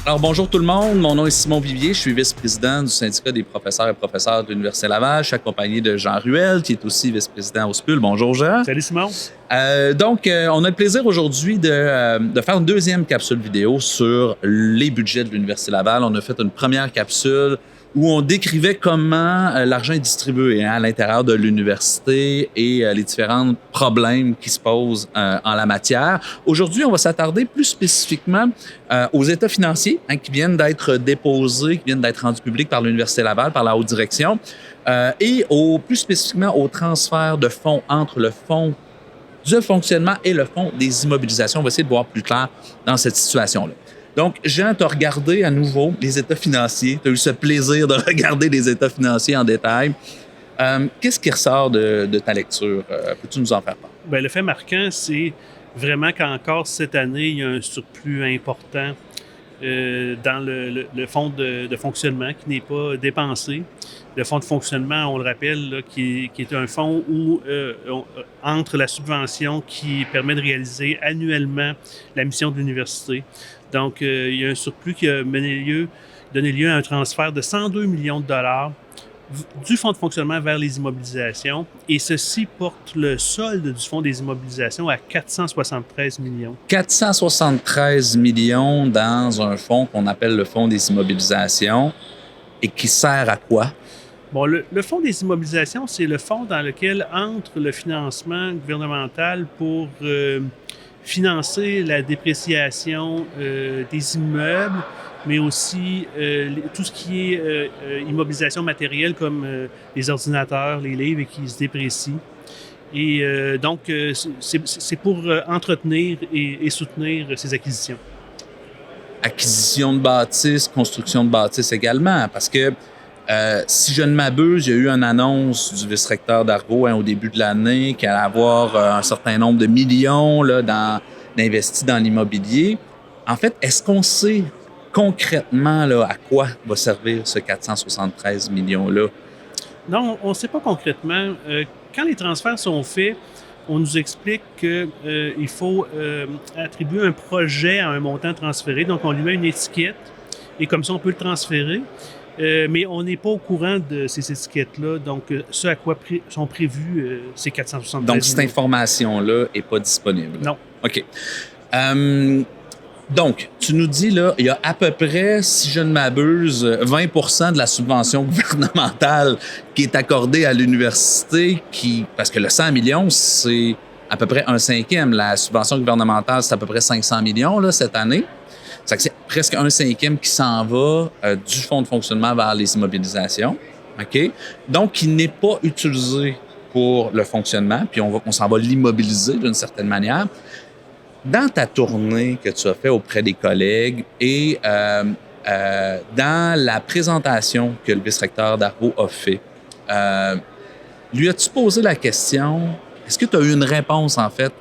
Alors, bonjour tout le monde. Mon nom est Simon Vivier. Je suis vice-président du syndicat des professeurs et professeurs de l'Université Laval. Je suis accompagné de Jean Ruel, qui est aussi vice-président au SPUL. Bonjour, Jean. Salut, Simon. On a le plaisir aujourd'hui de faire une deuxième capsule vidéo sur les budgets de l'Université Laval. On a fait une première capsule où on décrivait comment l'argent est distribué à l'intérieur de l'université et les différents problèmes qui se posent en la matière. Aujourd'hui, on va s'attarder plus spécifiquement aux états financiers qui viennent d'être déposés, qui viennent d'être rendus publics par l'Université Laval, par la haute direction, et plus spécifiquement au transfert de fonds entre le fonds du fonctionnement et le fonds des immobilisations. On va essayer de voir plus clair dans cette situation-là. Donc, Jean, tu as regardé à nouveau les états financiers. Tu as eu ce plaisir de regarder les états financiers en détail. Qu'est-ce qui ressort de ta lecture? Peux-tu nous en faire part? Bien, le fait marquant, c'est vraiment qu'encore cette année, il y a un surplus important dans le fonds de fonctionnement qui n'est pas dépensé. Le fonds de fonctionnement, on le rappelle, là, qui est un fonds où entre la subvention qui permet de réaliser annuellement la mission de l'université. Donc, il y a un surplus qui a donné lieu à un transfert de 102 millions de dollars du fonds de fonctionnement vers les immobilisations. Et ceci porte le solde du fonds des immobilisations à 473 millions. 473 millions dans un fonds qu'on appelle le fonds des immobilisations et qui sert à quoi? Bon, le fonds des immobilisations, c'est le fonds dans lequel entre le financement gouvernemental pour financer la dépréciation des immeubles, mais aussi tout ce qui est immobilisation matérielle comme les ordinateurs, les livres et qui se déprécient. Et donc, c'est pour entretenir et soutenir ces acquisitions. Acquisition de bâtisses, construction de bâtisses également, parce que si je ne m'abuse, il y a eu une annonce du vice-recteur d'Argot au début de l'année qu'il allait avoir un certain nombre de millions là, d'investis dans l'immobilier. En fait, est-ce qu'on sait concrètement là, à quoi va servir ce 473 millions-là? Non, on ne sait pas concrètement. Quand les transferts sont faits, on nous explique qu'il faut attribuer un projet à un montant transféré. Donc, on lui met une étiquette et comme ça, on peut le transférer. Mais on n'est pas au courant de ces étiquettes-là. Donc, ce à quoi sont prévus ces 473 millions. Donc, cette information-là n'est pas disponible? Non. OK. Donc, tu nous dis, là, il y a à peu près, si je ne m'abuse, 20% de la subvention gouvernementale qui est accordée à l'université, parce que le 100 millions, c'est à peu près un cinquième. La subvention gouvernementale, c'est à peu près 500 millions là, cette année. C'est presque un cinquième qui s'en va du fonds de fonctionnement vers les immobilisations. OK? Donc, qui n'est pas utilisé pour le fonctionnement, puis on s'en va l'immobiliser d'une certaine manière. Dans ta tournée que tu as faite auprès des collègues et dans la présentation que le vice-recteur d'Argot a fait, lui as-tu posé la question, est-ce que tu as eu une réponse en fait,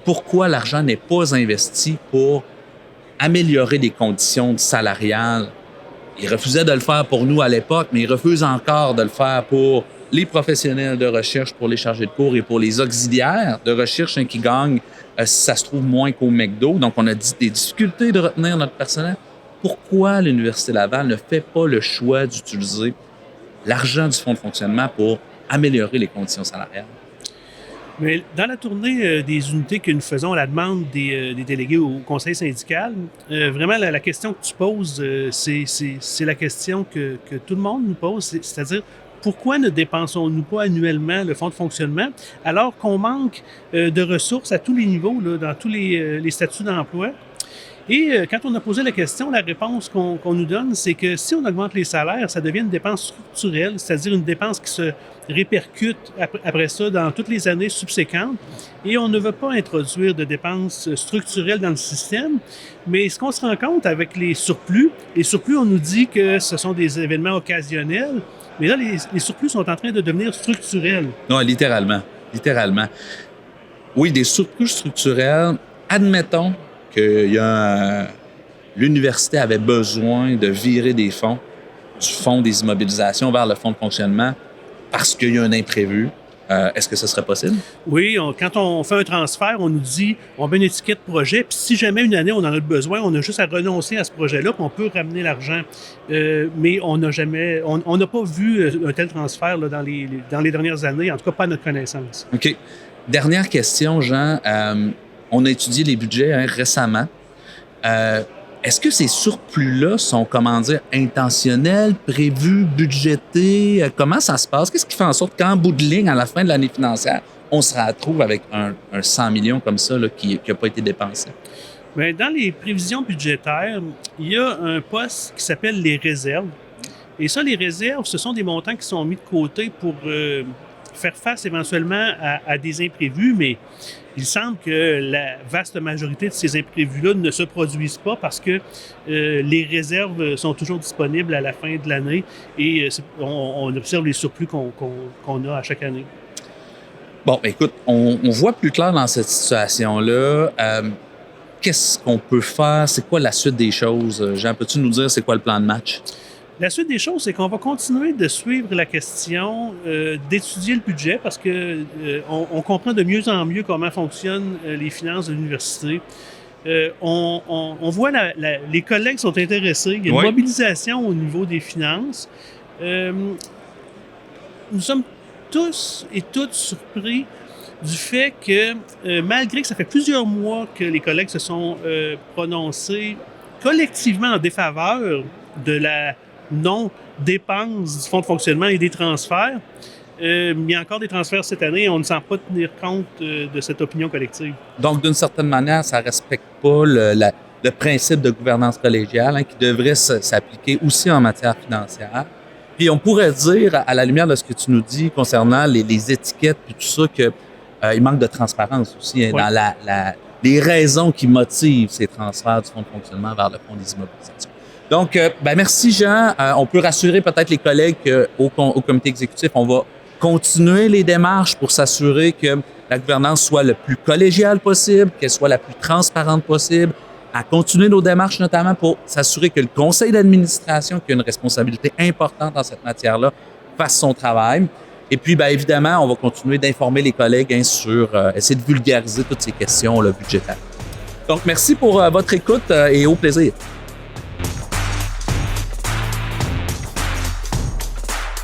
pourquoi l'argent n'est pas investi pour améliorer les conditions salariales? Il refusait de le faire pour nous à l'époque, mais il refuse encore de le faire pour les professionnels de recherche, pour les chargés de cours et pour les auxiliaires de recherche qui gagnent, si ça se trouve, moins qu'au McDo. Donc, on a des difficultés de retenir notre personnel. Pourquoi l'Université Laval ne fait pas le choix d'utiliser l'argent du fonds de fonctionnement pour améliorer les conditions salariales? Mais dans la tournée des unités que nous faisons à la demande des délégués au conseil syndical, vraiment la question que tu poses, c'est la question que tout le monde nous pose, c'est-à-dire pourquoi ne dépensons-nous pas annuellement le fonds de fonctionnement alors qu'on manque de ressources à tous les niveaux, là, dans tous les statuts d'emploi? Et quand on a posé la question, la réponse qu'on nous donne, c'est que si on augmente les salaires, ça devient une dépense structurelle, c'est-à-dire une dépense qui se répercute après ça dans toutes les années subséquentes. Et on ne veut pas introduire de dépenses structurelles dans le système. Mais ce qu'on se rend compte avec les surplus, on nous dit que ce sont des événements occasionnels, mais là, les surplus sont en train de devenir structurels. Non, littéralement. Littéralement. Oui, des surplus structurels. Admettons que l'université avait besoin de virer des fonds du fonds des immobilisations vers le fonds de fonctionnement parce qu'il y a un imprévu. Est-ce que ce serait possible? Oui, quand on fait un transfert, on nous dit, on met une étiquette projet, puis si jamais une année on en a besoin, on a juste à renoncer à ce projet-là, puis on peut ramener l'argent. Mais on n'a pas vu un tel transfert là, dans les dernières années, en tout cas pas à notre connaissance. OK. Dernière question, Jean. On a étudié les budgets récemment. Est-ce que ces surplus-là sont, comment dire, intentionnels, prévus, budgétés? Comment ça se passe? Qu'est-ce qui fait en sorte qu'en bout de ligne, à la fin de l'année financière, on se retrouve avec un 100 millions comme ça là, qui n'a pas été dépensé? Bien, dans les prévisions budgétaires, il y a un poste qui s'appelle les réserves. Et ça, les réserves, ce sont des montants qui sont mis de côté pour faire face éventuellement à des imprévus, mais il semble que la vaste majorité de ces imprévus-là ne se produisent pas parce que les réserves sont toujours disponibles à la fin de l'année et on observe les surplus qu'on a à chaque année. Bon, écoute, on voit plus clair dans cette situation-là. Qu'est-ce qu'on peut faire? C'est quoi la suite des choses? Jean, peux-tu nous dire c'est quoi le plan de match? La suite des choses, c'est qu'on va continuer de suivre la question, d'étudier le budget parce que on comprend de mieux en mieux comment fonctionnent les finances de l'université. On voit les collègues sont intéressés. Il y a une mobilisation au niveau des finances. Nous sommes tous et toutes surpris du fait que, malgré que ça fait plusieurs mois que les collègues se sont prononcés collectivement en défaveur de la non-dépense du fonds de fonctionnement et des transferts, il y a encore des transferts cette année et on ne semble pas tenir compte de cette opinion collective. Donc, d'une certaine manière, ça ne respecte pas le principe de gouvernance collégiale qui devrait s'appliquer aussi en matière financière. Puis on pourrait dire, à la lumière de ce que tu nous dis concernant les étiquettes et tout ça, qu'il manque de transparence aussi dans les raisons qui motivent ces transferts du fonds de fonctionnement vers le fonds des immobilisations. Donc, merci Jean. On peut rassurer peut-être les collègues qu'au comité exécutif, on va continuer les démarches pour s'assurer que la gouvernance soit le plus collégiale possible, qu'elle soit la plus transparente possible, à continuer nos démarches notamment pour s'assurer que le conseil d'administration, qui a une responsabilité importante dans cette matière-là, fasse son travail. Et puis, évidemment, on va continuer d'informer les collègues sur essayer de vulgariser toutes ces questions budgétaires. Donc, merci pour votre écoute et au plaisir.